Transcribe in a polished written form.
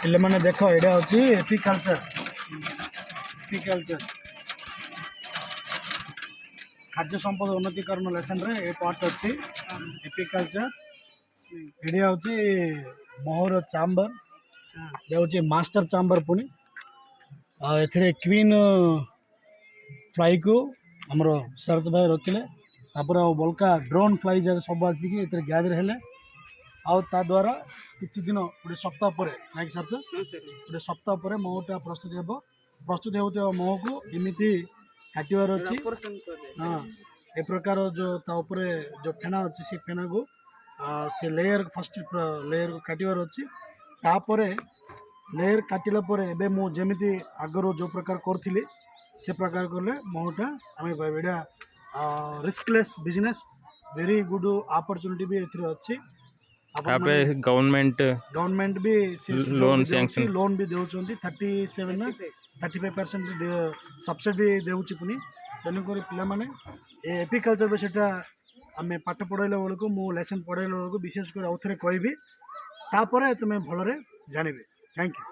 पिले मैंने देख एटा हूँ एपिकल्चर एपिकल्चर खाद्य संपद उन्नतीकरण लेसन रे ए पार्ट अच्छी एपिकल्चर एटी हूँ मोहर चांबर ये हूँ मास्टर चांबर पुणी ए क्वीन फ्लाई को आमर शरत भाई रखिले तापर बल्का ड्रोन फ्लाई जगह सब आसिक गैदर हेले आ द्वारा किसी दिन गोटे सप्ताह पर नाइक सर गोटे सप्ताह पर महटा प्रस्तुत होता मह को एमती काटार अच्छी हाँ ए प्रकार जो तापर जो फेना अच्छी से फेना को से लेयर फर्स्ट लेयर को काटार अच्छी तापर लेयर काटिला एबे मु जेमिति आगर जो प्रकार करी से प्रकार कले महटा आम पाइबा riskless business very good opportunity भी एथरे अच्छी गवर्नमेंट भी लोन भी देउछंती 37 ना 35% सब्सिडी देउछि पुनी तेणुक पिला माने एपिकल्चर पे सेटा आम पाठ पढ़ाइला बेलू मु लेसन पढ़ाइला बेलू विशेष कर आउ थे कहबी तापर तुम भलरे जानबे। Thank you.